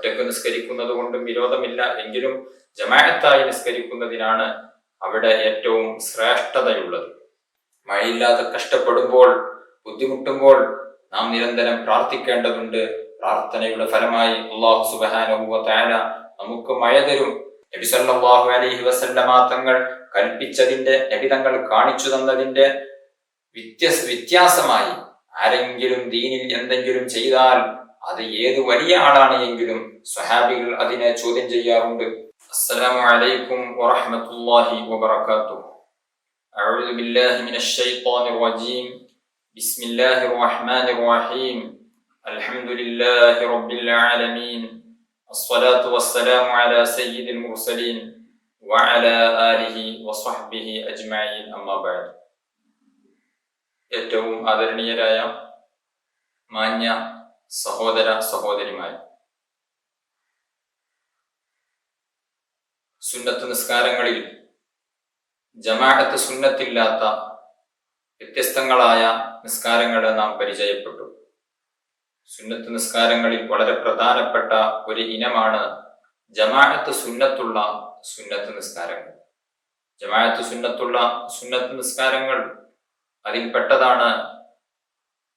ഒറ്റക്ക് നിസ്കരിക്കുന്നത് കൊണ്ടും വിരോധമില്ല. എങ്കിലും ജമാഅത്തായി നിസ്കരിക്കുന്നതിനാണ് അവിടെ ഏറ്റവും ശ്രേഷ്ഠതയുള്ളത്. മഴയില്ലാതെ കഷ്ടപ്പെടുമ്പോൾ, ബുദ്ധിമുട്ടുമ്പോൾ നാം നിരന്തരം പ്രാർത്ഥിക്കേണ്ടതുണ്ട്. പ്രാർത്ഥനയുടെ ഫലമായി അല്ലാഹു സുബ്ഹാനഹു വ തആല നമുക്ക് മഴ തരും. നബി സല്ലല്ലാഹു അലൈഹി വസല്ലമ തങ്ങൾ കൽപ്പിച്ചതിന്റെ, നബി തങ്ങൾ കാണിച്ചു തന്നതിന്റെ വ്യത്യാസമായി ആരെങ്കിലും ദീനിൽ എന്തെങ്കിലും ചെയ്താൽ അത് ഏത് വലിയ ആളാണ് എങ്കിലും സ്വഹാബികൾ അതിനെ ചോദ്യം ചെയ്യാറുണ്ട്. അസ്സലാമു അലൈക്കും വറഹ്മത്തുള്ളാഹി വബറകാതുഹു. അഊദു ബില്ലാഹി മിനശ് ശൈത്വാനിർ റജീം. ബിസ്മില്ലാഹിർ റഹ്മാനിർ റഹീം. അൽഹംദുലില്ലാഹി റബ്ബിൽ ആലമീൻ. അസ്സലാത്തു വസ്സലാമു അലാ സയ്യിദിൽ മുർസലീൻ വഅലാ ആലിഹി വസ്വഹ്ബിഹി അജ്മഈൻ. അമ്മാ ബഅദ്. ഏറ്റവും ആദരണീയരായ മാന്യ സഹോദര സഹോദരിമാർ, സുന്നത്ത് നിസ്കാരങ്ങളിൽ ജമാഅത്ത് സുന്നത്തില്ലാത്ത വ്യത്യസ്തങ്ങളായ നിസ്കാരങ്ങളെ നാം പരിചയപ്പെട്ടു. സുന്നത്ത് നിസ്കാരങ്ങളിൽ വളരെ പ്രധാനപ്പെട്ട ഒരു ഇനമാണ് ജമാഅത്ത് സുന്നത്തുള്ള സുന്നത്ത് നിസ്കാരങ്ങൾ. ജമാഅത്ത് സുന്നത്തുള്ള സുന്നത്ത് നിസ്കാരങ്ങൾ അതിൽപ്പെട്ടതാണ്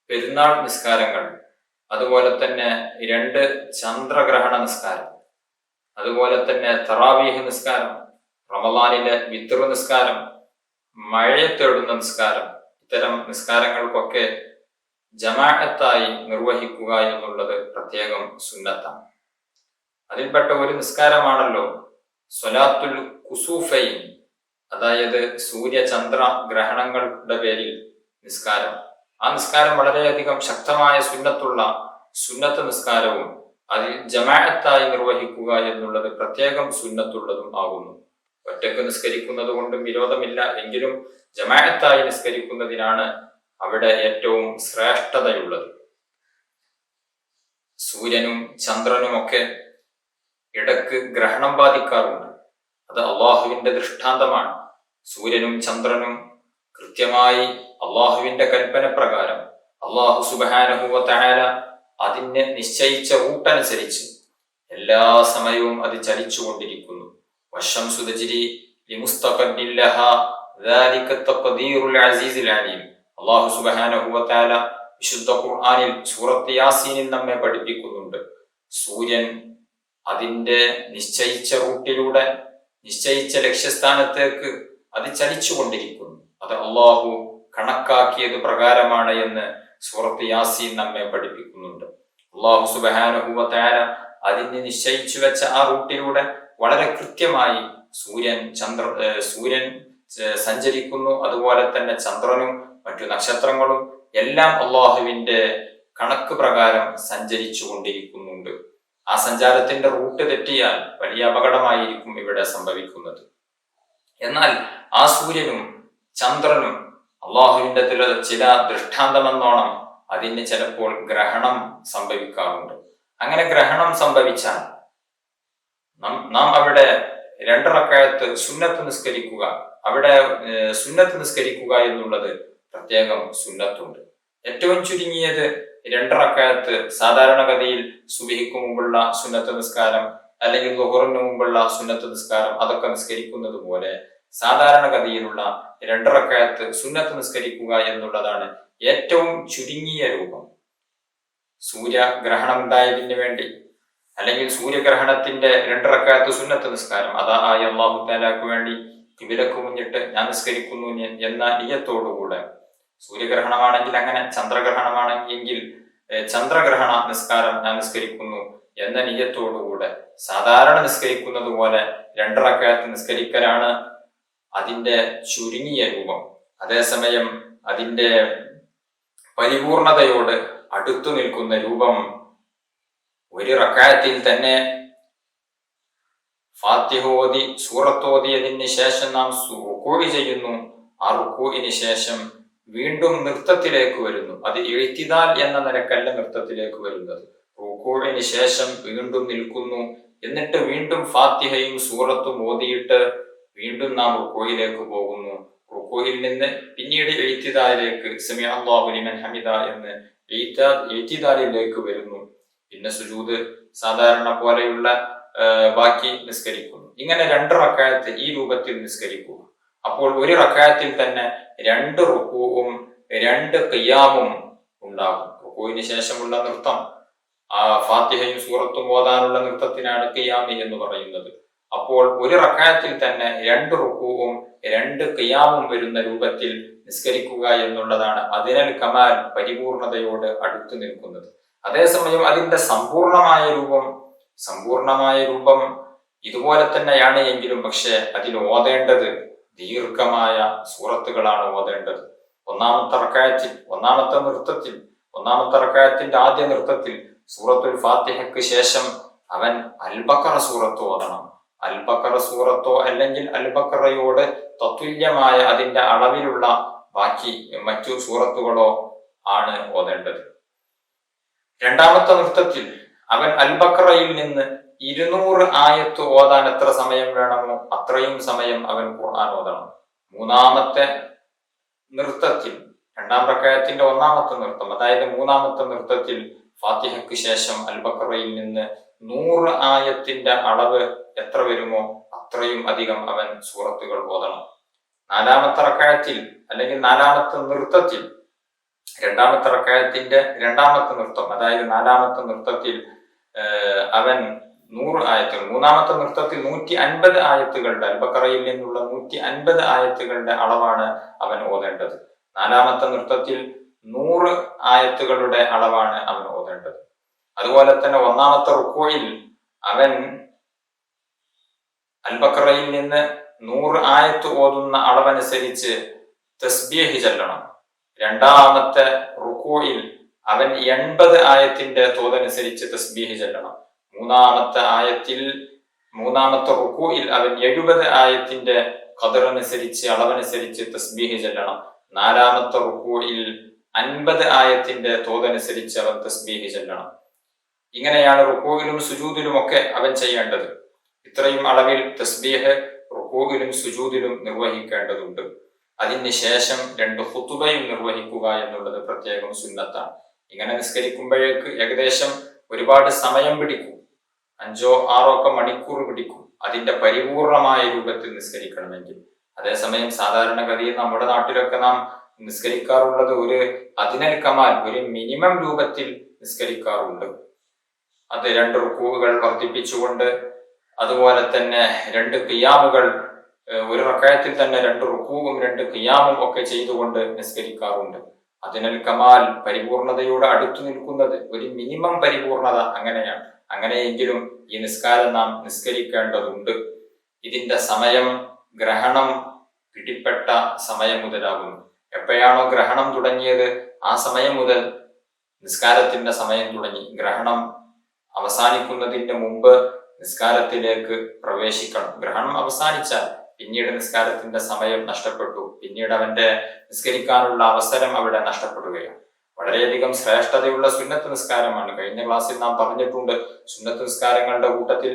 പെരുന്നാൾ നിസ്കാരങ്ങൾ, അതുപോലെ തന്നെ 2 ചന്ദ്രഗ്രഹണ നിസ്കാരം, അതുപോലെ തന്നെ തറാവീഹ് നിസ്കാരം, റമളാനിലെ വിത്ർ നിസ്കാരം, മഴയത്തേടുന്ന നിസ്കാരം. ഇത്തരം നിസ്കാരങ്ങൾക്കൊക്കെ ജമാഅത്തായി നിർവഹിക്കുക എന്നുള്ളത് പ്രത്യേകം സുന്നത്താണ്. അതിൽപ്പെട്ട ഒരു നിസ്കാരമാണല്ലോ സ്വലാത്തുൽ കുസൂഫൈൻ, അതായത് സൂര്യചന്ദ്ര ഗ്രഹണങ്ങളുടെ പേരിൽ നിസ്കാരം. ആ നിസ്കാരം വളരെയധികം ശക്തമായ സുന്നത്തുള്ള സുന്നത്ത് നിസ്കാരവും അതിൽ ജമാഅത്തായി നിർവഹിക്കുക എന്നുള്ളത് പ്രത്യേകം സുന്നത്തുള്ളതും ആകുന്നു. ഒറ്റക്ക് നിസ്കരിക്കുന്നത് കൊണ്ടും വിരോധമില്ല. എങ്കിലും ജമാഅത്തായി നിസ്കരിക്കുന്നതിനാണ് അവിടെ ഏറ്റവും ശ്രേഷ്ഠതയുള്ളത്. സൂര്യനും ചന്ദ്രനുമൊക്കെ ഇടക്ക് ഗ്രഹണം ബാധിക്കാറുണ്ട്. അത് അള്ളാഹുവിന്റെ ദൃഷ്ടാന്തമാണ്. സൂര്യനും ചന്ദ്രനും കൃത്യമായി അള്ളാഹുവിന്റെ കൽപ്പന പ്രകാരം അള്ളാഹു സുബ്ഹാനഹു വ തആല അതിനെ നിശ്ചയിച്ച റൂട്ടനുസരിച്ച് എല്ലാ സമയവും അത് ചലിച്ചുകൊണ്ടിരിക്കുന്നു. വശംസു തജ്രി ലിമുസ്തഖറിൻ ലഹാ ദാലിക തഖ്ദീറുൽ അസീസുൽ അലീം. അള്ളാഹു സുബ്ഹാനഹു വ തആല വിശുദ്ധ ഖുർആനിൽ സൂറത്ത് യാസീനിൽ നമ്മെ പഠിപ്പിക്കുന്നുണ്ട്. സൂര്യൻ അതിന്റെ നിശ്ചയിച്ച റൂട്ടിലൂടെ നിശ്ചയിച്ച ലക്ഷ്യസ്ഥാനത്തേക്ക് അത് ചലിച്ചുകൊണ്ടിരിക്കുന്നു. അത് അള്ളാഹു കണക്കാക്കിയത് പ്രകാരമാണ് എന്ന് സൂറത്ത് യാസീൻ നമ്മെ പഠിപ്പിക്കുന്നുണ്ട്. അള്ളാഹു സുബ്ഹാനഹു വ തആല അതിന് നിശ്ചയിച്ചു വെച്ച ആ റൂട്ടിലൂടെ വളരെ കൃത്യമായി സൂര്യൻ സഞ്ചരിക്കുന്നു. അതുപോലെ തന്നെ ചന്ദ്രനും മറ്റു നക്ഷത്രങ്ങളും എല്ലാം അള്ളാഹുവിന്റെ കണക്ക് പ്രകാരം സഞ്ചരിച്ചു കൊണ്ടിരിക്കുന്നുണ്ട്. ആ സഞ്ചാരത്തിന്റെ റൂട്ട് തെറ്റിയാൽ വലിയ അപകടമായിരിക്കും ഇവിടെ സംഭവിക്കുന്നത്. എന്നാൽ ആ സൂര്യനും ചന്ദ്രനും അള്ളാഹുവിന്റെ ചില ദൃഷ്ടാന്തമെന്നോണം അതിന് ചിലപ്പോൾ ഗ്രഹണം സംഭവിക്കാറുണ്ട്. അങ്ങനെ ഗ്രഹണം സംഭവിച്ചാൽ നാം അവിടെ 2 റക്അത്ത് സുന്നത്ത് നിസ്കരിക്കുക, അവിടെ സുന്നത്ത് നിസ്കരിക്കുക എന്നുള്ളത് പ്രത്യേകം സുന്നത്തുണ്ട്. ഏറ്റവും ചുരുങ്ങിയത് 2 റക്അത്ത് സാധാരണഗതിയിൽ സുബ്ഹിക്ക് മുമ്പുള്ള സുന്നത്ത് നിസ്കാരം അല്ലെങ്കിൽ ളുഹറിന് മുമ്പുള്ള സുന്നത്ത് നിസ്കാരം അതൊക്കെ നിസ്കരിക്കുന്നത് പോലെ സാധാരണഗതിയിലുള്ള 2 റക്അത്ത് സുന്നത്ത് നിസ്കരിക്കുക എന്നുള്ളതാണ് ഏറ്റവും ചുരുങ്ങിയ രൂപം. സൂര്യഗ്രഹണം ഉണ്ടായതിന് വേണ്ടി അല്ലെങ്കിൽ സൂര്യഗ്രഹണത്തിന്റെ 2 റക്അത്ത് സുന്നത്ത് നിസ്കാരം അതായി അല്ലാഹു തആലക്ക് വേണ്ടി ഖിബലക്ക് മുന്നിട്ട് ഞാൻ നിസ്കരിക്കുന്നു എന്ന നിയ്യത്തോടുകൂടെ, സൂര്യഗ്രഹണമാണെങ്കിൽ അങ്ങനെ, ചന്ദ്രഗ്രഹണമാണെങ്കിൽ ചന്ദ്രഗ്രഹണ നിസ്കാരം ഞാൻ നിസ്കരിക്കുന്നു എന്ന നിയ്യത്തോടുകൂടെ സാധാരണ നിസ്കരിക്കുന്നത് പോലെ 2 റക്അത്ത് നിസ്കരിക്കലാണ് അതിന്റെ ചുരുങ്ങിയ രൂപം. അതേസമയം അതിന്റെ പരിപൂർണതയോട് അടുത്തു നിൽക്കുന്ന രൂപം 1 റക്അത്തിൽ തന്നെ ഫാത്തിഹ ഓതി സൂറത്ത് ഓതിയതിന് ശേഷം നാം റുകൂഅ് ചെയ്യുന്നു. ആ റുകൂഇന് ശേഷം വീണ്ടും നൃത്തത്തിലേക്ക് വരുന്നു. അത് ഇഅ്തിദാൽ എന്ന നിലക്കല്ല നൃത്തത്തിലേക്ക് വരുന്നത്. റുകൂഇന് ശേഷം വീണ്ടും നിൽക്കുന്നു. എന്നിട്ട് വീണ്ടും ഫാത്തിഹയും സൂറത്തും ഓതിയിട്ട് വീണ്ടും നാം റുകൂഇലേക്ക് പോകുന്നു. റുകൂഇൽ നിന്ന് പിന്നീട് ഇഅ്തിദാലിലേക്ക് സമിഅ അല്ലാഹു ലിമൻ ഹമിദ എന്ന് ഇഅ്തിദാലിലേക്ക് വരുന്നു. പിന്നെ സുജൂദ് സാധാരണ പോലെയുള്ള ബാക്കി നിസ്കരിക്കുന്നു. ഇങ്ങനെ 2 റക്അത്ത് ഈ രൂപത്തിൽ നിസ്കരിക്കുക. അപ്പോൾ ഒരു റക്അത്തിൽ തന്നെ 2 റുകൂഉം 2 ഖിയാമും ഉണ്ടാകും. റുകൂഇന് ശേഷമുള്ള നൃത്തം, ഫാത്തിഹയും സൂറത്തും ഓതാനുള്ള നൃത്തത്തിനാണ് ഖിയാമി എന്ന് പറയുന്നത്. അപ്പോൾ ഒരു റക്അത്തിൽ തന്നെ 2 റുകൂഉം 2 ഖിയാമും വരുന്ന രൂപത്തിൽ നിസ്കരിക്കുക എന്നുള്ളതാണ് അതിനൽ കമാൽ, പരിപൂർണതയോട് അടുത്തു നിൽക്കുന്നത്. അതേസമയം അതിന്റെ സമ്പൂർണമായ രൂപം ഇതുപോലെ തന്നെയാണ് എങ്കിലും പക്ഷെ അതിൽ ഓതേണ്ടത് ദീർഘമായ സൂറത്തുകളാണ് ഓതേണ്ടത്. ഒന്നാമത്തെ റക്അത്തിന്റെ ആദ്യ നൃത്തത്തിൽ സൂറത്തുൽ ഫാത്തിഹയ്ക്ക് ശേഷം അവൻ അൽ-ബഖറ സൂറത്ത് ഓതണം. അൽ-ബഖറ സൂറത്തോ അല്ലെങ്കിൽ അൽ-ബഖറയോട് തത്തുല്യമായ അതിന്റെ അളവിലുള്ള ബാക്കി മറ്റു സൂറത്തുകളോ ആണ് ഓതേണ്ടത്. രണ്ടാമത്തെ നൃത്തത്തിൽ അവൻ അൽ-ബഖറയിൽ നിന്ന് 200 ആയത്ത് ഓതാൻ എത്ര സമയം വേണമോ അത്രയും സമയം അവൻ ഖുർആൻ ഓതണം. മൂന്നാമത്തെ നൃത്തത്തിൽ, 2-ാം റക്അത്തിന്റെ 1-ാമത്തെ നൃത്തം, അതായത് 3-ാമത്തെ നൃത്തത്തിൽ ഫാത്തിഹയ്ക്ക് ശേഷം അൽ-ബഖറയിൽ നിന്ന് 100 ആയത്തിന്റെ അളവ് എത്ര വരുമോ അത്രയും അധികം അവൻ സൂറത്തുകൾ ഓതണം. 4-ാമത്തെ റക്അത്തിൽ അല്ലെങ്കിൽ 4-ാമത്തെ നൃത്തത്തിൽ, 2-ാമത്തെ റക്അത്തിന്റെ 2-ാമത്തെ നൃത്തം, അതായത് 4-ാമത്തെ നൃത്തത്തിൽ അവൻ 100 ആയത്തുകൾ, 3-ാമത്തെ നൃത്തത്തിൽ 150 ആയത്തുകളുടെ, അൽ-ബഖറയിൽ നിന്നുള്ള 150 ആയത്തുകളുടെ അളവാണ് അവൻ ഓതേണ്ടത്. 4-ാമത്തെ നൃത്തത്തിൽ 100 ആയത്തുകളുടെ അളവാണ് അവൻ ഓതേണ്ടത്. അതുപോലെ തന്നെ 1-ാമത്തെ റുക്കൂഇൽ അവൻ അൽ-ബഖറയിൽ നിന്ന് 100 ആയത്ത് ഓതുന്ന അളവനുസരിച്ച് തസ്ബീഹ് ചൊല്ലണം. 2-ാമത്തെ റുക്കൂഇൽ അവൻ 80 ആയത്തിന്റെ തോതനുസരിച്ച് തസ്ബീഹ് ചൊല്ലണം. 3-ാമത്തെ റുക്കൂഇൽ അവൻ 70 ആയത്തിന്റെ ഖദറനുസരിച്ച് അളവനുസരിച്ച് തസ്ബീഹ് ചൊല്ലണം. 4-ാമത്തെ റുക്കൂഇൽ 50 ആയത്തിന്റെ തോതനുസരിച്ച് അവൻ തസ്ബീഹ് ചൊല്ലണം. ഇങ്ങനെയാണ് റുക്കൂഇലും സുജൂദിലും ഒക്കെ അവൻ ചെയ്യേണ്ടത്. ഇത്രയും അളവിൽ തസ്ബീഹ് റുക്കൂഇലും സുജൂദിലും നിർവഹിക്കേണ്ടതുണ്ട്. അതിന് ശേഷം 2 ഖുതുബയും നിർവഹിക്കുക എന്നുള്ളത് പ്രത്യേകം സുന്നത്താണ്. ഇങ്ങനെ നിസ്കരിക്കുമ്പോഴേക്ക് ഏകദേശം ഒരുപാട് സമയം പിടിക്കും, 5-6 മണിക്കൂർ പിടിക്കും അതിന്റെ പരിപൂർണമായ രൂപത്തിൽ നിസ്കരിക്കണമെങ്കിൽ. അതേസമയം സാധാരണഗതിയിൽ നമ്മുടെ നാട്ടിലൊക്കെ നാം നിസ്കരിക്കാറുള്ളത് ഒരു അദ്നൽ കമാൽ, ഒരു മിനിമം രൂപത്തിൽ നിസ്കരിക്കാറുണ്ട്. അത് 2 റുക്കൂകൾ വർദ്ധിപ്പിച്ചുകൊണ്ട്, അതുപോലെ തന്നെ 2 ഖിയാമുകൾ, ഒരു റക്അത്തിൽ തന്നെ 2 റുക്കൂവും 2 ഖിയാമും ഒക്കെ ചെയ്തുകൊണ്ട് നിസ്കരിക്കാറുണ്ട്. അദ്നൽ കമാൽ, പരിപൂർണതയോട് അടുത്തു നിൽക്കുന്നത്, ഒരു മിനിമം പരിപൂർണത അങ്ങനെയാണ്. അങ്ങനെയെങ്കിലും ഈ നിസ്കാരം നാം നിസ്കരിക്കേണ്ടതുണ്ട്. ഇതിന്റെ സമയം ഗ്രഹണം പിടിപ്പെട്ട സമയം മുതലാകുന്നു. എപ്പോഴാണോ ഗ്രഹണം തുടങ്ങിയത് ആ സമയം മുതൽ നിസ്കാരത്തിന്റെ സമയം തുടങ്ങി. ഗ്രഹണം അവസാനിക്കുന്നതിന് മുമ്പ് നിസ്കാരത്തിലേക്ക് പ്രവേശിക്കണം. ഗ്രഹണം അവസാനിച്ചാൽ പിന്നീട് നിസ്കാരത്തിന്റെ സമയം നഷ്ടപ്പെട്ടു, പിന്നീട് അവന്റെ നിസ്കരിക്കാനുള്ള അവസരം അവിടെ നഷ്ടപ്പെടുകയാണ്. വളരെയധികം ശ്രേഷ്ഠതയുള്ള സുന്നത്ത് നിസ്കാരമാണ്. കഴിഞ്ഞ ക്ലാസ്സിൽ നാം പറഞ്ഞിട്ടുണ്ട്, സുന്നത്ത് നിസ്കാരങ്ങളുടെ കൂട്ടത്തിൽ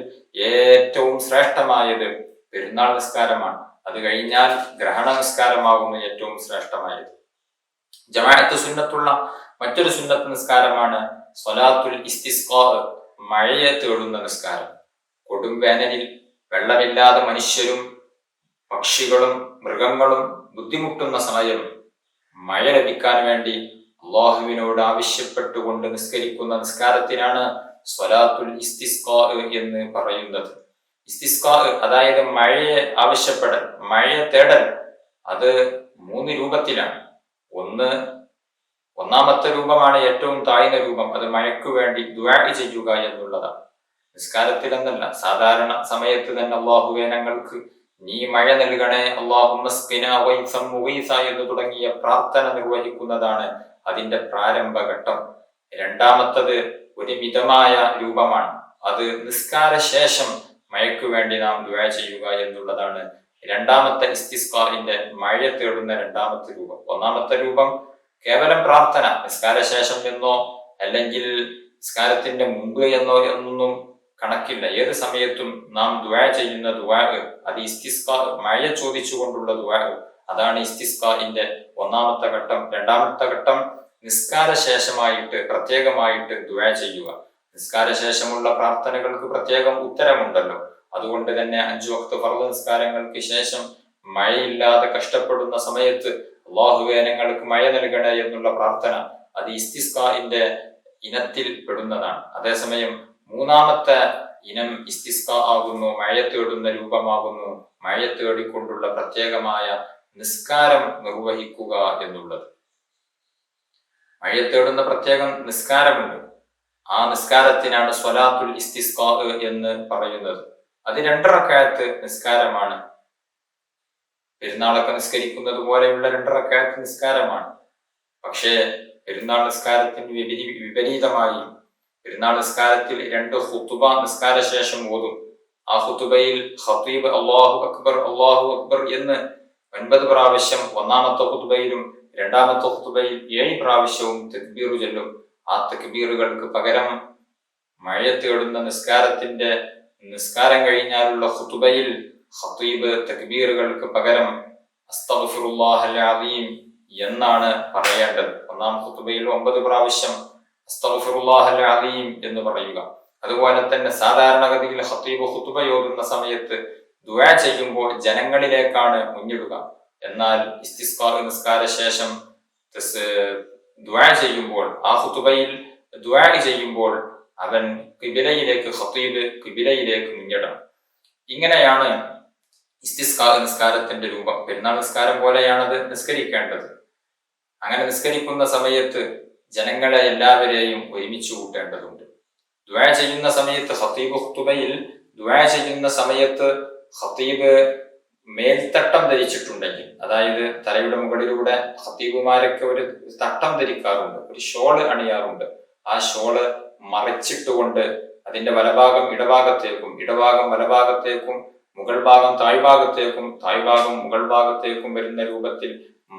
ഏറ്റവും ശ്രേഷ്ഠമായത് പെരുന്നാൾ നിസ്കാരമാണ്. അത് കഴിഞ്ഞാൽ ഗ്രഹണ നിസ്കാരമാകുന്നു ഏറ്റവും ശ്രേഷ്ഠമായത്. ജമാഅത്ത് സുന്നത്തുള്ള മറ്റൊരു സുന്നത്ത് നിസ്കാരമാണ് സ്വലാത്തുൽ ഇസ്തിസ്ഖാ, മഴയെ തേടുന്ന നിസ്കാരം. കൊടും വേനലിൽ വെള്ളമില്ലാതെ മനുഷ്യരും പക്ഷികളും മൃഗങ്ങളും ബുദ്ധിമുട്ടുന്ന സമയം മഴ ലഭിക്കാൻ വേണ്ടി അള്ളാഹുവിനോട് ആവശ്യപ്പെട്ടുകൊണ്ട് നിസ്കരിക്കുന്ന നിസ്കാരത്തിനാണ് സ്വലാത്തുൽ ഇസ്തിസ്ഖാ എന്ന് പറയുന്നത്. ഇസ്തിസ്ഖാ അതായത് മഴയെ ആവശ്യപ്പെടൽ, മഴയെ തേടൽ, അത് 3 രൂപത്തിലാണ്. ഒന്നാമത്തെ രൂപമാണ് ഏറ്റവും താഴ്ന്ന രൂപം, അത് മഴയ്ക്കു വേണ്ടി ദുആ ചെയ്യുക എന്നുള്ളതാണ്. നിസ്കാരത്തിലെന്നല്ല, സാധാരണ സമയത്ത് തന്നെ അള്ളാഹുവേ ഞങ്ങൾക്ക് നീ മഴ നൽകണേ, അല്ലാഹുമ്മസ്ഖിനാ ഗൈസൻ മുഗീസ എന്ന് തുടങ്ങിയ പ്രാർത്ഥന നിർവഹിക്കുന്നതാണ് അതിന്റെ പ്രാരംഭഘട്ടം. രണ്ടാമത്തത് ഒരു മിതമായ രൂപമാണ്, അത് നിസ്കാര ശേഷം മഴയ്ക്കു വേണ്ടി നാം ദുആ ചെയ്യുക എന്നുള്ളതാണ് രണ്ടാമത്തെ ഇസ്തിസ്ഖാഇന്റെ, മഴ തേടുന്ന രണ്ടാമത്തെ രൂപം. ഒന്നാമത്തെ രൂപം കേവലം പ്രാർത്ഥന, നിസ്കാര ശേഷം എന്നോ അല്ലെങ്കിൽ നിസ്കാരത്തിന്റെ മുമ്പ് എന്നോ എന്നൊന്നും കണക്കില്ല. ഏത് സമയത്തും നാം ദുആ ചെയ്യുന്ന ദുആ, അത് ഇസ്തിസ്ഖാ, മഴ ചോദിച്ചുകൊണ്ടുള്ള ദുആ, അതാണ് ഇസ്തിസ്ഖാഇന്റെ ഒന്നാമത്തെ ഘട്ടം. രണ്ടാമത്തെ ഘട്ടം നിസ്കാര ശേഷമായിട്ട് പ്രത്യേകമായിട്ട് ദുആ ചെയ്യുക. നിസ്കാര ശേഷമുള്ള പ്രാർത്ഥനകൾക്ക് പ്രത്യേകം ഉത്തരമുണ്ടല്ലോ. അതുകൊണ്ട് തന്നെ 5 വഖ്ത് ഫർള് നിസ്കാരങ്ങൾക്ക് ശേഷം മഴയില്ലാതെ കഷ്ടപ്പെടുന്ന സമയത്ത് അല്ലാഹുവേ ഞങ്ങൾക്ക് മഴ നൽകണേ എന്നുള്ള പ്രാർത്ഥന അത് ഇസ്തിസ്ഖാഇന്റെ ഇനത്തിൽ പെടുന്നതാണ്. അതേസമയം മൂന്നാമത്തെ ഇനം ഇസ്തിസ്ഖാ ആകുന്നു, മഴ തേടുന്ന രൂപമാകുന്നു, മഴ തേടിക്കൊണ്ടുള്ള പ്രത്യേകമായ നിസ്കാരം നിർവഹിക്കുക എന്നുള്ളത്. മഴ തേടുന്ന പ്രത്യേകം നിസ്കാരമുണ്ട്. ആ നിസ്കാരത്തിനാണ് സ്വലാത്തുൽ ഇസ്തിസ്ഖാ എന്ന് പറയുന്നത്. അത് 2 റക്അത്ത് നിസ്കാരമാണ്. പെരുന്നാളൊക്കെ നിസ്കരിക്കുന്നത് പോലെയുള്ള 2 റക്അത്ത് നിസ്കാരമാണ്. പക്ഷേ പെരുന്നാൾ നിസ്കാരത്തിന് വിപരീതമായി പെരുന്നാൾ നിസ്കാരത്തിൽ 2 ഖുതുബ നിസ്കാര ശേഷം ഓതും. ആ ഖുതുബയിൽ ഖതീബ് അല്ലാഹു അക്ബർ എന്ന് 9 പ്രാവശ്യം ഒന്നാമത്തെ ഖുതുബയിലും രണ്ടാമത്തെ ഖുതുബയിൽ 7 പ്രാവശ്യവും തക്ബീർ ചൊല്ലും. ആ തക്ബീറുകൾക്ക് പകരം മഴ തേടുന്ന നിസ്കാരം കഴിഞ്ഞാലുള്ള ഖുതുബയിൽ ഖതീബ് തക്ബീറുകൾക്ക് പകരം അസ്തഗ്ഫിറുല്ലാഹൽ അസീം എന്നാണ് പറയേണ്ടത്. ഒന്നാം ഖുതുബയിൽ 9 പ്രാവശ്യം അസ്തഗ്ഫിറുല്ലാഹൽ അസീം എന്ന് പറയുക. അതുപോലെ തന്നെ സാധാരണഗതിയിൽ ഖതീബ് ഖുതുബ ഓതുന്ന സമയത്ത് ദുആ ചെയ്യുമ്പോൾ ജനങ്ങളിലേക്കാണ് മുന്നിടുക. എന്നാൽ ഇസ്തിസ്ഖാ നിസ്കാര ശേഷം ദുആ ചെയ്യുമ്പോൾ, ആ ഖുതുബയിൽ ദുആ ചെയ്യുമ്പോൾ അവൻ ഖതീബ് ഖിബിലയിലേക്ക് മുന്നിടണം. ഇങ്ങനെയാണ് ഇസ്തിസ്ഖാ നിസ്കാരത്തിന്റെ രൂപം. പെരുന്നാൾ നിസ്കാരം പോലെയാണത് നിസ്കരിക്കേണ്ടത്. അങ്ങനെ നിസ്കരിക്കുന്ന സമയത്ത് ജനങ്ങളെ എല്ലാവരെയും ഒരുമിച്ച് കൂട്ടേണ്ടതുണ്ട്. ദുആ ചെയ്യുന്ന സമയത്ത് ഖതീബ് ഖുതുബയിൽ ദുആ ചെയ്യുന്ന സമയത്ത് ഖതീബ് മേൽത്തട്ടം ധരിച്ചിട്ടുണ്ടെങ്കിൽ, അതായത് തലയുടെ മുകളിലൂടെ ഖതീബുമാരൊക്കെ ഒരു തട്ടം ധരിക്കാറുണ്ട്, ഒരു ഷോള് അണിയാറുണ്ട്. ആ ഷോള് മറിച്ചിട്ടുകൊണ്ട് അതിന്റെ വലഭാഗം ഇടഭാഗത്തേക്കും ഇടഭാഗം വലഭാഗത്തേക്കും മുകൾ ഭാഗം താഴ്ഭാഗത്തേക്കും താഴ്ഭാഗം മുകൾ ഭാഗത്തേക്കും വരുന്ന രൂപത്തിൽ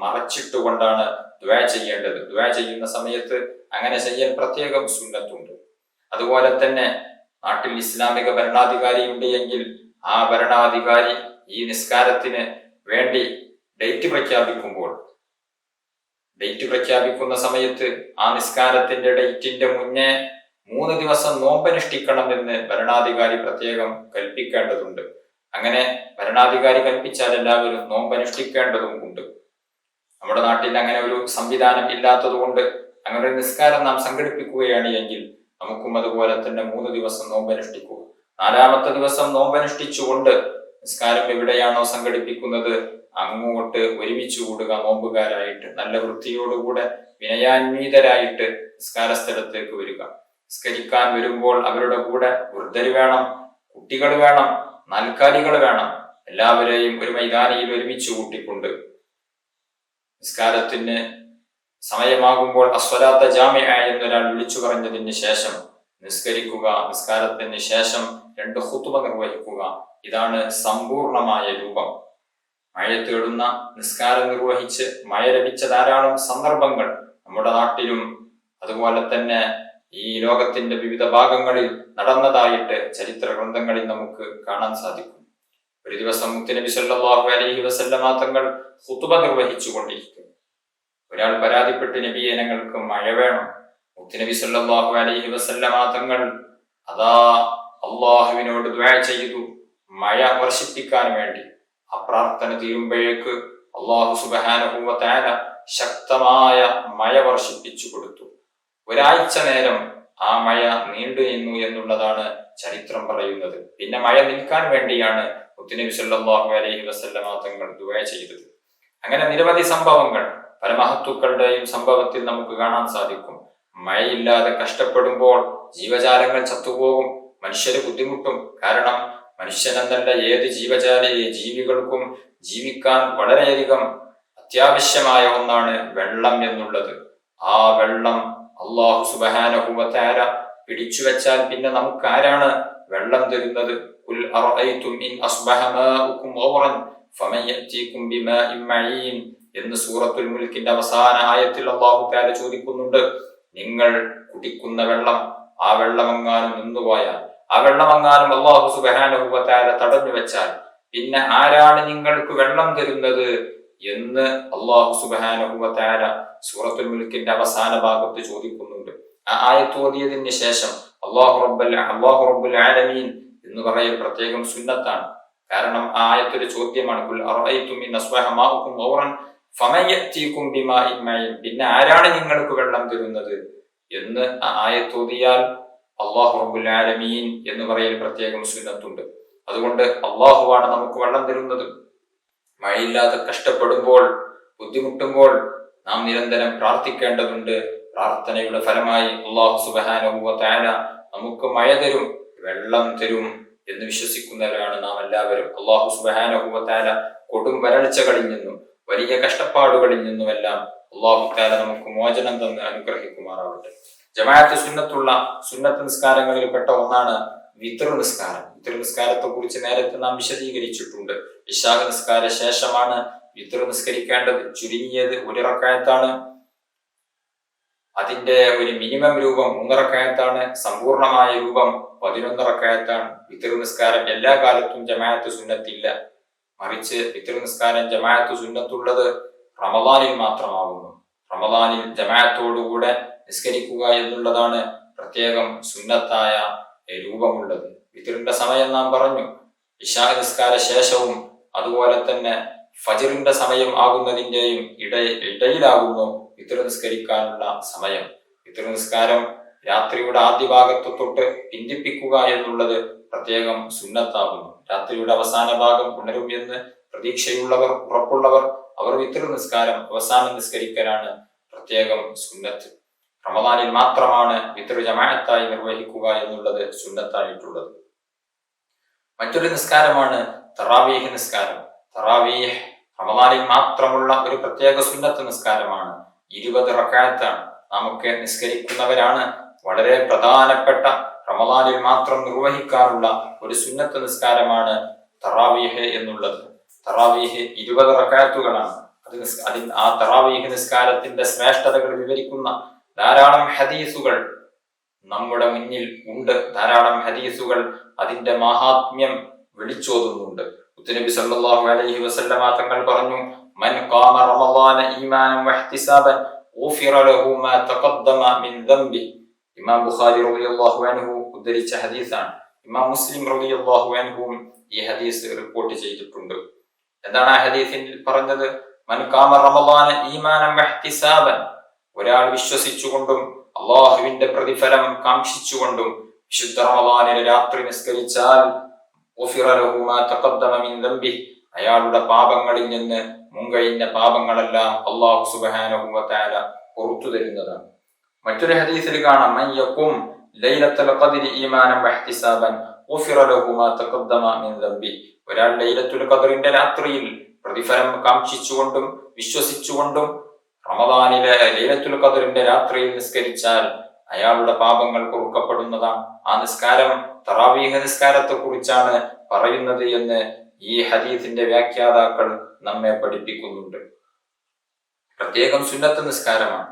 മറച്ചിട്ടുകൊണ്ടാണ് ദുആ ചെയ്യേണ്ടത്. ദുആ ചെയ്യുന്ന സമയത്ത് അങ്ങനെ ചെയ്യാൻ പ്രത്യേകം സുന്നത്തുണ്ട്. അതുപോലെ തന്നെ നാട്ടിൽ ഇസ്ലാമിക ഭരണാധികാരി ഉണ്ട് എങ്കിൽ ആ ഭരണാധികാരി ഈ നിസ്കാരത്തിന് വേണ്ടി ഡേറ്റ് പ്രഖ്യാപിക്കുന്ന സമയത്ത് ആ നിസ്കാരത്തിന്റെ ഡേറ്റിന്റെ മുന്നേ 3 ദിവസം നോമ്പനുഷ്ഠിക്കണമെന്ന് ഭരണാധികാരി പ്രത്യേകം കൽപ്പിക്കേണ്ടതുണ്ട്. അങ്ങനെ ഭരണാധികാരി കൽപ്പിച്ചാൽ എല്ലാവരും നോമ്പനുഷ്ഠിക്കേണ്ടതും ഉണ്ട്. നമ്മുടെ നാട്ടിൽ അങ്ങനെ ഒരു സംവിധാനം ഇല്ലാത്തത് കൊണ്ട് അങ്ങനെ ഒരു നിസ്കാരം നാം സംഘടിപ്പിക്കുകയാണ് എങ്കിൽ നമുക്കും അതുപോലെ തന്നെ 3 ദിവസം നോമ്പനുഷ്ഠിക്കുക. 4ാമത്തെ ദിവസം നോമ്പനുഷ്ഠിച്ചുകൊണ്ട് നിസ്കാരം എവിടെയാണോ സംഘടിപ്പിക്കുന്നത് അങ്ങോട്ട് ഒരുമിച്ച് കൂടുക. നോമ്പുകാരായിട്ട് നല്ല വൃത്തിയോടുകൂടെ വിനയാന്വിതരായിട്ട് നിസ്കാര സ്ഥലത്തേക്ക് വരിക. നിസ്കരിക്കാൻ വരുമ്പോൾ അവരുടെ കൂടെ വൃദ്ധര് വേണം, കുട്ടികൾ വേണം, നാൽക്കാലികൾ വേണം. എല്ലാവരെയും ഒരു മൈതാനിയിൽ ഒരുമിച്ച് കൂട്ടിക്കൊണ്ട് നിസ്കാരത്തിന് സമയമാകുമ്പോൾ അസ്വലാത്ത ജാമിഅ എന്നൊരാൾ വിളിച്ചു പറഞ്ഞതിന് ശേഷം നിസ്കരിക്കുക. നിസ്കാരത്തിന് ശേഷം 2 ഖുതുബ നിർവഹിക്കുക. ഇതാണ് സമ്പൂർണമായ രൂപം. മഴ തേടുന്ന നിസ്കാരം നിർവഹിച്ച് മഴ ലഭിച്ച ധാരാളം സന്ദർഭങ്ങൾ നമ്മുടെ നാട്ടിലും അതുപോലെ തന്നെ ഈ ലോകത്തിന്റെ വിവിധ ഭാഗങ്ങളിൽ നടന്നതായിട്ട് ചരിത്ര ഗ്രന്ഥങ്ങളിൽ നമുക്ക് കാണാൻ സാധിക്കും. ഒരു ദിവസം മുത്തുനബി സല്ലല്ലാഹു അലൈഹി വസല്ലമ തങ്ങൾ ഖുതുബ നിർവഹിച്ചു കൊണ്ടിരിക്കുന്നു. ഒരാൾ പരാതിപ്പെട്ട് നബിയെ, ഞങ്ങൾക്ക് മഴ വേണം. മുത്തുനബി സല്ലല്ലാഹു അലൈഹി വസല്ലമ തങ്ങൾ അതാ അള്ളാഹുവിനോട് ദുആ ചെയ്തു മഴ വർഷിപ്പിക്കാൻ വേണ്ടി. ആ പ്രാർത്ഥന തീരുമ്പോഴേക്ക് അല്ലാഹു സുബ്ഹാനഹു വ തആല ശക്തമായ മഴ വർഷിപ്പിച്ചു കൊടുത്തു. ഒരാഴ്ച നേരം ആ മഴ നീണ്ടു നിന്നു എന്നുള്ളതാണ് ചരിത്രം പറയുന്നത്. പിന്നെ മഴ നിൽക്കാൻ വേണ്ടിയാണ് മുത്തുനബി സല്ലല്ലാഹു അലൈഹി വസല്ലമ തങ്ങൾ ദുആ ചെയ്തത്. അങ്ങനെ നിരവധി സംഭവങ്ങൾ പല മഹത്തുക്കളുടെയും സംഭവത്തിൽ നമുക്ക് കാണാൻ സാധിക്കും. മഴയില്ലാതെ കഷ്ടപ്പെടുമ്പോൾ ജീവജാലങ്ങൾ ചത്തുപോകും, മനുഷ്യര് ബുദ്ധിമുട്ടും. കാരണം മനുഷ്യനെന്നല്ല ഏത് ജീവികൾക്കും ജീവിക്കാൻ വളരെയധികം അത്യാവശ്യമായ ഒന്നാണ് വെള്ളം എന്നുള്ളത്. ആ വെള്ളം അല്ലാഹു സുബ്ഹാനഹു വ തആല പിടിച്ചു വെച്ചാൽ പിന്നെ നമുക്ക് ആരാണ് വെള്ളം തരുന്നത്? ഖുൽ അറഅയ്തും ഇൻ അസ്ബഹ മാഉകും ഗൗറൻ ഫമൻ യഅതീകും ബിമാഇൻ മഈൻ എന്ന് സൂറത്തുൽ മുൽക്കിന്റെ അവസാന ആയത്തിൽ അല്ലാഹു തആല ചോദിക്കുന്നുണ്ട്. നിങ്ങൾ കുടിക്കുന്ന വെള്ളം, ആ വെള്ളമെങ്ങാനും നിന്നുപോയാൽ, ആ വെള്ളമെങ്ങാനും അല്ലാഹു സുബ്ഹാനഹു വ തആല തടഞ്ഞു വെച്ചാൽ പിന്നെ ആരാണ് നിങ്ങൾക്ക് വെള്ളം തരുന്നത് എന്ന് അല്ലാഹു സുബ്ഹാനഹു വ തആല സൂറത്തുൽ മുൽക്കിന്റെ അവസാന ഭാഗത്ത് ചോദിക്കുന്നുണ്ട്. ആ ആയത്ത് ഓതിയതിന് ശേഷം അല്ലാഹു റബ്ബുൽ ആലമീൻ എന്ന് പറയൽ പ്രത്യേകം സുന്നത്താണ്. കാരണം ആ ആയത്തൊരു ചോദ്യമാണ്. ഖുൽ അറഅയ്തും ഇൻ അസ്ബഹ മാഉകും ഗൗറൻ ഫമൻ യഅതീകും ബിമാഇൻ മഈൻ, പിന്നെ ആരാണ് നിങ്ങൾക്ക് വെള്ളം തരുന്നത് എന്ന് ആ ആയത്തോതിയാൽ അല്ലാഹു റബ്ബുൽ ആലമീൻ എന്ന് പറയൽ പ്രത്യേകം സുന്നത്തുണ്ട്. അതുകൊണ്ട് അള്ളാഹുവാണ് നമുക്ക് വെള്ളം തരുന്നത്. മഴയില്ലാതെ കഷ്ടപ്പെടുമ്പോൾ, ബുദ്ധിമുട്ടുമ്പോൾ നാം നിരന്തരം പ്രാർത്ഥിക്കേണ്ടതുണ്ട്. പ്രാർത്ഥനയുടെ ഫലമായി അല്ലാഹു സുബ്ഹാനഹു വ തആല നമുക്ക് മഴ തരും, വെള്ളം തരും എന്ന് വിശ്വസിക്കുന്നവരാണ് നാം എല്ലാവരും. അല്ലാഹു സുബ്ഹാനഹു വ തആല കൊടും വരൾച്ചകളിൽ നിന്നും വലിയ കഷ്ടപ്പാടുകളിൽ നിന്നുമെല്ലാം അല്ലാഹു തആല നമുക്ക് മോചനം തന്ന് അനുഗ്രഹിക്കുമാറാവട്ടെ. ജമാഅത്ത് സുന്നത്ത് നിസ്കാരങ്ങളിൽപ്പെട്ട ഒന്നാണ് വിത്ർ നിസ്കാരം. വിത്ർ നിസ്കാരത്തെ കുറിച്ച് നേരത്തെ നാം വിശദീകരിച്ചിട്ടുണ്ട്. ഇശാ നിസ്കാര ശേഷമാണ് വിത്ർ നിസ്കരിക്കേണ്ടത്. ചുരുങ്ങിയത് ഒരു റക്അത്താണ്. അതിന്റെ ഒരു മിനിമം രൂപം 3 റക്അത്താണ്. സമ്പൂർണമായ രൂപം 11 റക്അത്താണ്. വിത്ർ നിസ്കാരം എല്ലാ കാലത്തും ജമാഅത്ത് സുന്നത്തില്ല. മറിച്ച് വിത്ർ നിസ്കാരം ജമാഅത്ത് സുന്നത്തുള്ളത് റമദാനിൽ മാത്രമാകുന്നു. റമദാനിൽ ജമാഅത്തോടുകൂടെ നിസ്കരിക്കുക എന്നുള്ളതാണ് പ്രത്യേകം സുന്നത്തായ രൂപമുള്ളത്. വിത്റിന്റെ സമയം നാം പറഞ്ഞു, ഇശാ നിസ്കാര ശേഷവും അതുപോലെ തന്നെ ഫജ്റിന്റെ സമയം ആകുന്നതിന്റെയും ഇടയിലാകുന്നു വിത്ർ നിസ്കരിക്കാനുള്ള സമയം. വിത്ർ നിസ്കാരം രാത്രിയുടെ ആദ്യ ഭാഗത്ത് തൊട്ട് പിന്തിപ്പിക്കുക എന്നുള്ളത് പ്രത്യേകം സുന്നത്താകുന്നു. രാത്രിയുടെ അവസാന ഭാഗം ഉണരും എന്ന് പ്രതീക്ഷയുള്ളവർ, ഉറപ്പുള്ളവർ, അവർ വിത്ർ നിസ്കാരം അവസാനം നിസ്കരിക്കലാണ് പ്രത്യേകം സുന്നത്ത്. റമദാനിൽ മാത്രമാണ് വിത്ർ ജമാഅത്തായി നിർവഹിക്കുക എന്നുള്ളത് സുന്നത്തായിട്ടുള്ളത്. മറ്റൊരു നിസ്കാരമാണ് തറാവീഹ് നിസ്കാരം. തറാവീഹ് റമദാനിൽ മാത്രമുള്ള ഒരു പ്രത്യേക സുന്നത്ത് നിസ്കാരമാണ്. 20 റക്അത്താണ്. നമുക്ക് നിസ്കരിക്കുന്നവരാണ് വളരെ പ്രധാനപ്പെട്ട റമദാനിൽ മാത്രം നിർവഹിക്കാറുള്ള ഒരു സുന്നത്ത് നിസ്കാരമാണ് തറാവീഹ് എന്നുള്ളത്. തറാവീഹ് 20 റക്അത്തുകളാണ്. ആ തറാവീഹ് നിസ്കാരത്തിന്റെ ശ്രേഷ്ഠതകൾ വിവരിക്കുന്ന ധാരാളം ഹദീസുകൾ നമ്മുടെ മുന്നിൽ ഉണ്ട്. ധാരാളം ഹദീസുകൾ അതിന്റെ മഹാത്മ്യം വിളിച്ചോതുന്നുണ്ട്. മുത്തുനബി സല്ലല്ലാഹു അലൈഹി വസല്ലമ തങ്ങൾ പറഞ്ഞു, മൻ ഖാമ റമളാന ഈമാനൻ വഹ്തിസാബൻ ഗുഫിറ ലഹു മാ തഖദ്ദമ മിൻ ദംബി. ഇമാം ബുഖാരി റളിയല്ലാഹു അൻഹു ഉദ്ധരിച്ച ഹദീസാണ്. ഇമാം മുസ്ലിം റളിയല്ലാഹു അൻഹു ഈ ഹദീസ് റിപ്പോർട്ട് ചെയ്തിട്ടുണ്ട്. എന്താണ് ആ ഹദീസിൽ പറഞ്ഞത്? മൻ ഖാമ റമളാന ഈമാനൻ വഹ്തിസാബൻ, ഒരാൾ വിശ്വസിച്ചുകൊണ്ടും അള്ളാഹുവിന്റെ പ്രതിഫലം കാക്ഷിച്ചുകൊണ്ടും വിശുദ്ധ റമളാനിലെ രാത്രി നിസ്കരിച്ചാൽ അയാളുടെ പാപങ്ങളിൽ നിന്ന് മുൻകഴിഞ്ഞ പാപങ്ങളെല്ലാം അല്ലാഹു സുബ്ഹാനഹു വ തആല പുറത്തു തരുന്നതാണ്. മറ്റൊരു ഹദീസിൽ കാണാം, മൻ യഖും ലൈലത്തുൽ ഖദ്രി ഈമാനൻ വഹ്തിസാബൻ ഗുഫിറ ലഹു മാ തഖദ്ദമ മിൻ ദംബി. ഒരാൾ ലൈലത്തുൽ ഖദ്റിന്റെ രാത്രിയിൽ പ്രതിഫലം കാക്ഷിച്ചുകൊണ്ടും വിശ്വസിച്ചുകൊണ്ടും റമദാനിലെ ലൈലത്തുൽ ഖദ്റിന്റെ രാത്രിയിൽ നിസ്കരിച്ചാൽ അയാളുടെ പാപങ്ങൾ പൊറുക്കപ്പെടുന്നതാണ്. ആ നിസ്കാരം തറാവീഹ് നിസ്കാരത്തെ കുറിച്ചാണ് പറയുന്നത് എന്ന് ഈ ഹദീസിന്റെ വ്യാഖ്യാതാക്കൾ നമ്മെ പഠിപ്പിക്കുന്നുണ്ട്. പ്രത്യേകം സുന്നത്ത് നിസ്കാരമാണ്.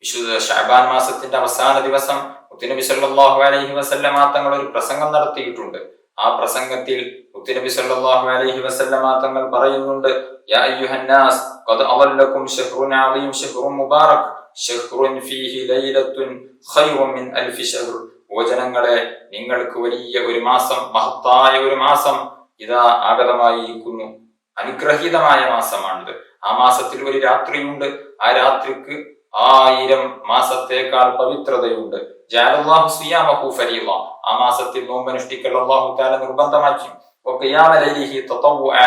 വിശുദ്ധ ശഅബാൻ മാസത്തിന്റെ അവസാന ദിവസം മുത്തുനബി സല്ലല്ലാഹു അലൈഹി വസല്ലമ തങ്ങൾ ഒരു പ്രസംഗം നടത്തിയിട്ടുണ്ട്. ആ പ്രസംഗത്തിൽ മുത്തുനബി സല്ലല്ലാഹു അലൈഹി വസല്ലമ തങ്ങൾ പറയുന്നുണ്ട്, യാ അയ്യുഹന്നാസ് ഖദ് അവല്ലകും ശഹ്റുൻ അളീം ശഹ്റുൻ മുബാറക് ശഹ്റുൻ ഫീഹി ലൈലത്തുൻ ഖൈറുൻ മിൻ അൽഫി ശഹ്ർ. ഓ ജനങ്ങളെ, നിങ്ങൾക്ക് വലിയ ഒരു മാസം, മഹത്തായ ഒരു മാസം ഇതാ ആഗതമായിരിക്കുന്നു. അനുഗ്രഹീതമായ മാസമാണിത്. ആ മാസത്തിൽ ഒരു രാത്രിയുണ്ട്. ആ രാത്രിക്ക് 1000 മാസത്തേക്കാൾ പവിത്രതയുണ്ട്. ജഅലല്ലാഹു സിയാമഹു ഫരീള. ആ മാസത്തിൽ നോമ്പനുഷ്ഠിക്കൽ അല്ലാഹു തആല നിർബന്ധമാക്കി. വഖിയാമ ലൈലിഹി തതവ്വുഅ.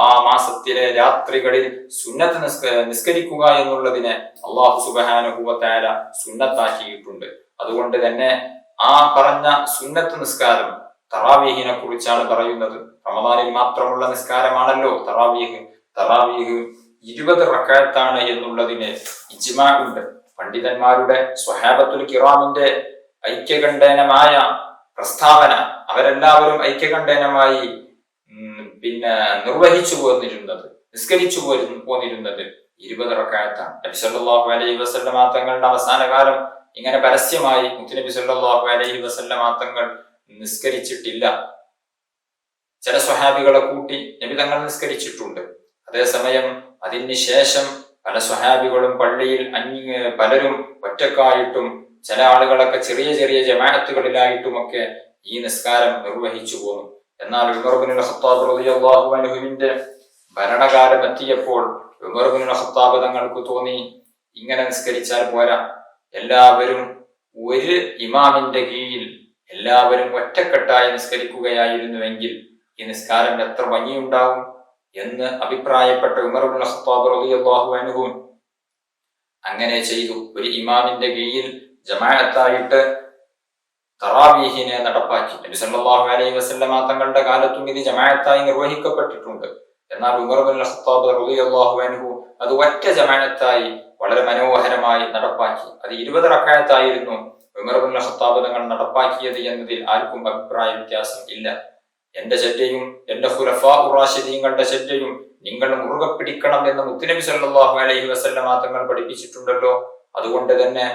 ആ മാസത്തിലെ രാത്രികളിൽ സുന്നത്ത് നിസ്കരിക്കുക എന്നുള്ളതിനെ അല്ലാഹു സുബ്ഹാനഹു വ തആല സുന്നത്താക്കിയിട്ടുണ്ട്. അതുകൊണ്ട് തന്നെ ആ പറഞ്ഞ സുന്നത്ത് നിസ്കാരം തറാവീഹിനെ കുറിച്ചാണ് പറയുന്നത്. റമദാനിൽ മാത്രമുള്ള നിസ്കാരമാണല്ലോ തറാവീഹ്. തറാവീഹ് 20 റക്അത്താണ് എന്നുള്ളതിന് ഇജ്മാ ഉണ്ട്. പണ്ഡിതന്മാരുടെ സ്വഹാബത്തുൽ കിറാമിന്റെ ഐക്യകണ്ഠേനമായ പ്രസ്താവന, അവരെല്ലാവരും ഐക്യകണ്ഠേനമായി നിർവഹിച്ചു പോന്നിരുന്നത്, നിസ്കരിച്ചു പോന്നിരുന്നത് 20 റക്അത്താണ്. നബി സല്ലല്ലാഹു അലൈഹി വസല്ലമ തങ്ങളുടെ അവസാന കാലം ഇങ്ങനെ പരസ്യമായി മുത്തുനബി സല്ലല്ലാഹു അലൈഹി വസല്ലമ തങ്ങൾ നിസ്കരിച്ചിട്ടില്ല. ചില സ്വഹാബികളെ കൂട്ടി നബി തങ്ങൾ നിസ്കരിച്ചിട്ടുണ്ട്. അതേസമയം അതിന് ശേഷം പല സ്വഹാബികളും പള്ളിയിൽ പലരും ഒറ്റക്കായിട്ടും ചില ആളുകളൊക്കെ ചെറിയ ചെറിയ ജമാഅത്തുകളിലായിട്ടുമൊക്കെ ഈ നിസ്കാരം നിർവഹിച്ചു പോന്നു. എന്നാൽ ഉമർ ഇബ്നുൽ ഖത്താബ് റളിയല്ലാഹു അൻഹുവിന്റെ ഭരണകാലം എത്തിയപ്പോൾ ഉമർ ഇബ്നുൽ ഖത്താബ് തങ്ങൾക്ക് തോന്നി, ഇങ്ങനെ നിസ്കരിച്ചാൽ പോരാ, എല്ലാവരും ഒരു ഇമാമിന്റെ കീഴിൽ എല്ലാവരും ഒറ്റക്കെട്ടായി നിസ്കരിക്കുകയായിരുന്നുവെങ്കിൽ ഈ നിസ്കാരം എത്ര ഭംഗിയുണ്ടാവും എന്ന് അഭിപ്രായപ്പെട്ട ഉമർ ഇബ്നുൽ ഖത്താബ് റളിയല്ലാഹു അൻഹു അങ്ങനെ ചെയ്തു. ഒരു ഇമാമിന്റെ കീഴിൽ ജമാഅത്തായിട്ട് തറാവീഹിനെ നടപ്പാക്കി. നബി സല്ലല്ലാഹു അലൈഹി വസല്ലമ തങ്ങളുടെ കാലത്തും ഇത് ജമാഅത്തായി നിർവഹിക്കപ്പെട്ടിട്ടുണ്ട്. എന്നാൽ ഉമർ ഇബ്നുൽ ഖത്താബ് റളിയല്ലാഹു അൻഹു അത് ഒറ്റ ജമാഅത്തായി വളരെ മനോഹരമായി നടപ്പാക്കി. അത് 20 റക്അത്തായിരുന്നു ഉമർ ഇബ്നുൽ ഖത്താബ് തങ്ങൾ നടപ്പാക്കിയത് എന്നതിൽ ആർക്കും അഭിപ്രായ വ്യത്യാസം ഇല്ല. എന്റെ ചര്യയും എന്റെ ഖുലഫാഉർ റാഷിദീങ്ങളുടെ ചര്യയും നിങ്ങൾ മുറുകെ പിടിക്കണം എന്ന് മുത്തുനബി സല്ലല്ലാഹു അലൈഹി വസല്ലമ തങ്ങൾ പഠിപ്പിച്ചിട്ടുണ്ടല്ലോ. അതുകൊണ്ട് തന്നെ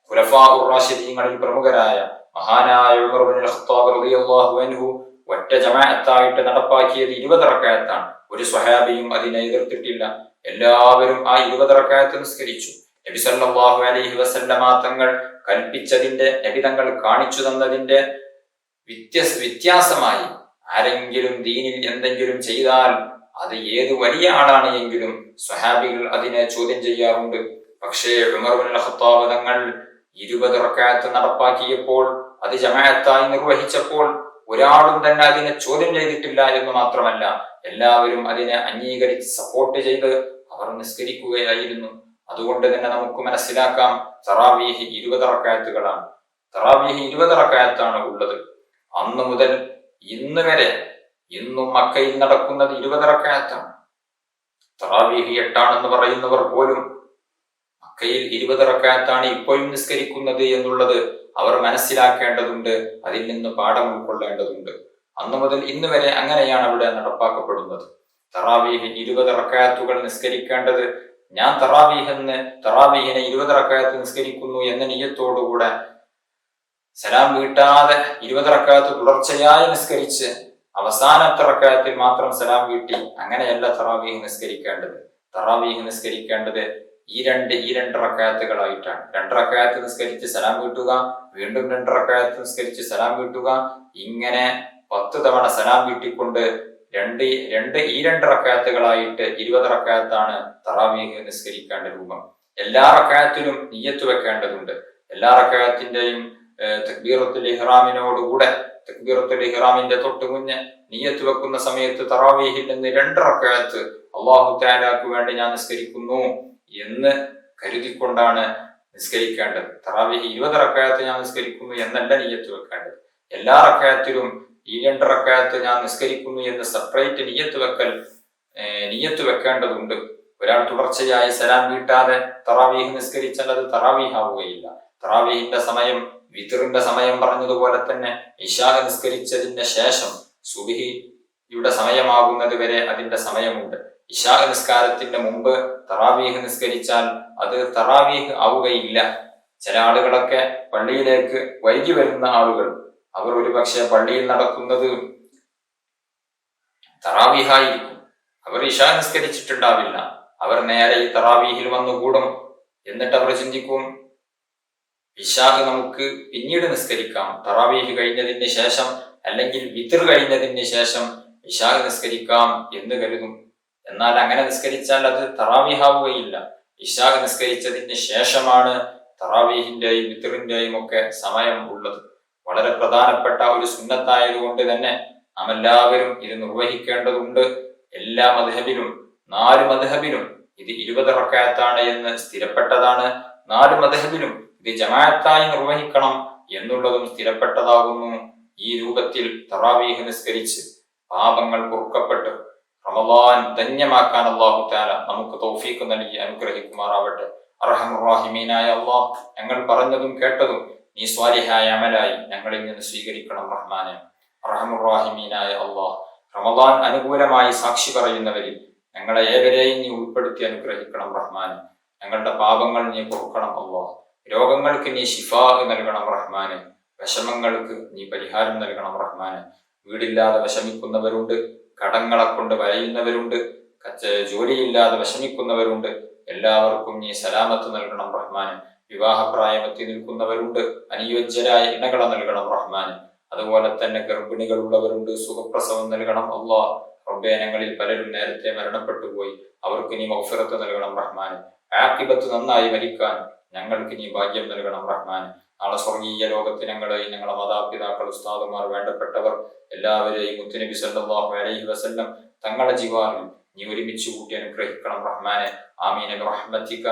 ഖുലഫാഉർ റാഷിദീങ്ങളിൽ പ്രമുഖരായ മഹാനായ ഉമർ ഇബ്നുൽ ഖത്താബ് റളിയല്ലാഹു അൻഹു ഒറ്റ ജമാഅത്തായിട്ട് നടപ്പാക്കിയത് 20 റക്അത്താണ്. ഒരു സ്വഹാബിയും അതിനെ എതിർത്തിട്ടില്ല. എല്ലാവരും ആ 20 റക്അത്ത് നിസ്കരിച്ചു. നബി സല്ലല്ലാഹു അലൈഹി വസല്ലമ തങ്ങൾ കൽപ്പിച്ചതിന്റെ, നബി തങ്ങൾ കാണിച്ചു തന്നതിന്റെ വ്യത്യാസമായി ആരെങ്കിലും ദീനിൽ എന്തെങ്കിലും ചെയ്താൽ അത് ഏത് വലിയ ആളാണ് എങ്കിലും സ്വഹാബികൾ അതിനെ ചോദ്യം ചെയ്യാറുണ്ട്. പക്ഷേ ഉമർ ഇബ്നുൽ ഖത്താബ് തങ്ങൾ 20 റക്അത്ത് നടപ്പാക്കിയപ്പോൾ, അത് ജമാഅത്തായി നിർവഹിച്ചപ്പോൾ ഒരാളും തന്നെ അതിനെ ചോദ്യം ചെയ്തിട്ടില്ല എന്ന് മാത്രമല്ല, എല്ലാവരും അതിനെ അംഗീകരിച്ച് സപ്പോർട്ട് ചെയ്ത് അവർ നിസ്കരിക്കുകയായിരുന്നു. അതുകൊണ്ട് തന്നെ നമുക്ക് മനസ്സിലാക്കാം, തറാവീഹ് 20 റക്അത്തുകളാണ്. തറാവീഹ് 20 റക്അത്താണ് ഉള്ളത്. അന്ന് മുതൽ ഇന്ന് വരെ ഇന്നും മക്കയിൽ നടക്കുന്നത് 20 റക്അത്താണ്. തറാവീഹ് 8 പറയുന്നവർ പോലും മക്കയിൽ 20 റക്അത്താണ് ഇപ്പോഴും നിസ്കരിക്കുന്നത് എന്നുള്ളത് അവർ മനസ്സിലാക്കേണ്ടതുണ്ട്. അതിൽ നിന്ന് പാഠം ഉൾക്കൊള്ളേണ്ടതുണ്ട്. അന്നു മുതൽ ഇന്ന് വരെ അങ്ങനെയാണ് അവിടെ നടപ്പാക്കപ്പെടുന്നത്. തറാവീഹ് 20 റക്അത്തുകൾ നിസ്കരിക്കേണ്ടത്, ഞാൻ തറാവീഹിനെ 20 റക്അത്ത് നിസ്കരിക്കുന്നു എന്ന നിയ്യത്തോടുകൂടെ സലാം വീട്ടാതെ 20 റക്അത്ത് തുടർച്ചയായി നിസ്കരിച്ച് അവസാനത്തെ റക്അത്തിൽ മാത്രം സലാം വീട്ടി അങ്ങനെയല്ല തറാവീഹ് നിസ്കരിക്കേണ്ടത്. തറാവീഹ് നിസ്കരിക്കേണ്ടത് ഈ രണ്ട് റക്അത്തുകളായിട്ടാണ്. 2 റക്അത്ത് നിസ്കരിച്ച് സലാം വീട്ടുക, വീണ്ടും 2 റക്അത്ത് നിസ്കരിച്ച് സലാം വീട്ടുക, ഇങ്ങനെ 10 തവണ സലാം വീട്ടിക്കൊണ്ട് ഈ രണ്ട് റക്അത്തുകളായിട്ട് 20 റക്അത്താണ് തറാവീഹ് നിസ്കരിക്കേണ്ട രൂപം. എല്ലാ റക്അത്തിലും നിയ്യത്ത് വെക്കേണ്ടതുണ്ട്. എല്ലാ റക്അത്തിന്റെയും തക്ബീറത്തുൽ ഇഹ്റാമിനോടുകൂടെ, തക്ബീറത്തുൽ ഇഹ്റാമിന്റെ തൊട്ട് മുന്നേ നിയ്യത്ത് വെക്കുന്ന സമയത്ത് തറാവീഹിൽ നിന്ന് 2 റക്അത്ത് അല്ലാഹു തആലക്ക് വേണ്ടി ഞാൻ നിസ്കരിക്കുന്നു എന്ന് കരുതിക്കൊണ്ടാണ് നിസ്കരിക്കേണ്ടത്. തറാവീഹ് 20 റക്അത്ത് ഞാൻ നിസ്കരിക്കുന്നു എന്നല്ല നിയ്യത്ത് വെക്കേണ്ടത്. എല്ലാ റക്അത്തിലും ഈ 2 റക്അത്ത് ഞാൻ നിസ്കരിക്കുന്നു എന്ന് സെപ്പറേറ്റ് നിയ്യത്ത് വെക്കേണ്ടതുണ്ട്. ഒരാൾ തുടർച്ചയായി സലാം വീട്ടാതെ തറാവീഹ് നിസ്കരിച്ചാൽ അത് തറാവീഹ് ആവുകയില്ല. തറാവീഹിന്റെ സമയം വിത്റിന്റെ സമയം പറഞ്ഞതുപോലെ തന്നെ ഇശാ നിസ്കരിച്ചതിന് ശേഷം സുബ്ഹിയുടെ സമയമാകുന്നത് വരെ അതിന്റെ സമയമുണ്ട്. ഇശാ നിസ്കാരത്തിന്റെ മുമ്പ് തറാവീഹ് നിസ്കരിച്ചാൽ അത് തറാവീഹ് ആവുകയില്ല. ചില ആളുകളൊക്കെ പള്ളിയിലേക്ക് വൈകി വരുന്ന ആളുകൾ, അവർ ഒരു പക്ഷെ പള്ളിയിൽ നടക്കുന്നത് തറാവീഹായിരിക്കും. അവർ ഇശാ നിസ്കരിച്ചിട്ടുണ്ടാവില്ല. അവർ നേരെ ഈ തറാവീഹിൽ വന്നുകൂടും. എന്നിട്ട് അവർ ചിന്തിക്കും, ഇശാ നമുക്ക് പിന്നീട് നിസ്കരിക്കാം, തറാവീഹ് കഴിഞ്ഞതിന് ശേഷം അല്ലെങ്കിൽ വിത്ർ കഴിഞ്ഞതിന് ശേഷം ഇശാ നിസ്കരിക്കാം എന്ന് കരുതും. എന്നാൽ അങ്ങനെ നിസ്കരിച്ചാൽ അത് തറാവീഹാവുകയില്ല. ഇശാ നിസ്കരിച്ചതിന് ശേഷമാണ് തറാവീഹിന്റെയും വിത്റിന്റെയും ഒക്കെ സമയം ഉള്ളത്. വളരെ പ്രധാനപ്പെട്ട ഒരു സുന്നത്തായതുകൊണ്ട് തന്നെ നാം എല്ലാവരും ഇത് നിർവഹിക്കേണ്ടതുണ്ട്. എല്ലാ മദ്ഹബിലും 4 മദ്ഹബിലും ഇത് 20 റക്അത്താണ് എന്ന് സ്ഥിരപ്പെട്ടതാണ്. 4 മദ്ഹബിലും ഇത് ജമാഅത്തായി നിർവഹിക്കണം എന്നുള്ളതും സ്ഥിരപ്പെട്ടതാകുന്നു. ഈ രൂപത്തിൽ തറാവീഹ് നിസ്കരിച്ച് പാപങ്ങൾ പൊറുക്കപ്പെട്ട് റമളാൻ ധന്യമാക്കാൻ അല്ലാഹു തആല നമുക്ക് തൗഫീഖ് നൽകി അനുഗ്രഹിക്കുമാറാവട്ടെ. അർഹമുർ റഹീമീനായ അല്ലാഹ്, ഞങ്ങൾ പറഞ്ഞതും കേട്ടതും നീ സ്വാലിഹായ അമലായി ഞങ്ങളിൽ നിന്ന് സ്വീകരിക്കണം റഹ്മാനെ. അർഹമുർ റഹീമീനായ അല്ലാഹ്, റമളാൻ അനുകൂലമായി സാക്ഷി പറയുന്നവരിൽ ഞങ്ങളെ ഏവരെയും നീ ഉൾപ്പെടുത്തി അനുഗ്രഹിക്കണം റഹ്മാനെ. ഞങ്ങളുടെ പാപങ്ങൾ നീ പൊറുക്കണം അല്ലാഹ്. രോഗങ്ങൾക്ക് നീ ശിഫാ നൽകണം റഹ്മാനെ. വിഷമങ്ങൾക്ക് നീ പരിഹാരം നൽകണം റഹ്മാനെ. വീടില്ലാതെ വിഷമിക്കുന്നവരുണ്ട്, കടങ്ങളെ കൊണ്ട് വലയുന്നവരുണ്ട്, ജോലിയില്ലാതെ വിഷമിക്കുന്നവരുണ്ട്. എല്ലാവർക്കും നീ സലാമത്ത് നൽകണം റഹ്മാനെ. വിവാഹപ്രായമെത്തി നിൽക്കുന്നവരുണ്ട്, അനുയോജ്യരായ ഇണകളെ നൽകണം റഹ്മാൻ. അതുപോലെ തന്നെ ഗർഭിണികളുള്ളവരുണ്ട്, സുഖപ്രസവം നൽകണം അള്ളാ. റബ്ബേ, ഞങ്ങളിൽ പലരും നേരത്തെ മരണപ്പെട്ടു പോയി, അവർക്ക് നീ മഗ്ഫിറത്ത് നൽകണം റഹ്മാൻ. ആഖിബത്ത് നന്നായി മരിക്കാൻ ഞങ്ങൾക്ക് നീ ഭാഗ്യം നൽകണം റഹ്മാൻ. നാളെ സ്വർഗീയ ലോകത്ത് ഞങ്ങളെയും ഞങ്ങളെ മാതാപിതാക്കൾ, ഉസ്താദുമാർ, വേണ്ടപ്പെട്ടവർ എല്ലാവരെയും മുത്തുനബി സല്ലല്ലാഹു അലൈഹി വസല്ലം തങ്ങളുടെ ജിവാറിൽ നീ ഒരുമിച്ച് കൂട്ടി അനുഗ്രഹിക്കണം റഹ്മാനെ. ആമീൻ ബിറഹ്മതിക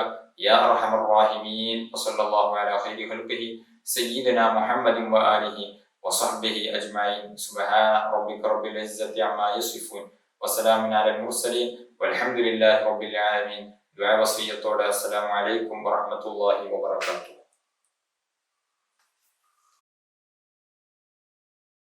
യാ അർഹമർ റഹീമീൻ. വസല്ലല്ലാഹു അലാ ഖൈരി ഖൽഖിഹി സയ്യിദനാ മുഹമ്മദിൻ വആലിഹി വസഹ്ബിഹി അജ്മഈൻ. സുബ്ഹാന റബ്ബിക റബ്ബിൽ ഇസ്സതി അമ്മാ യസിഫൂൻ വസലാമുൻ അലൽ മുർസലീൻ വൽഹംദുലില്ലാഹി റബ്ബിൽ ആലമീൻ. ദുആ വസിയത്തോടെ അസ്സലാമു അലൈക്കും വറഹ്മത്തുള്ളാഹി വബറകാതുഹു.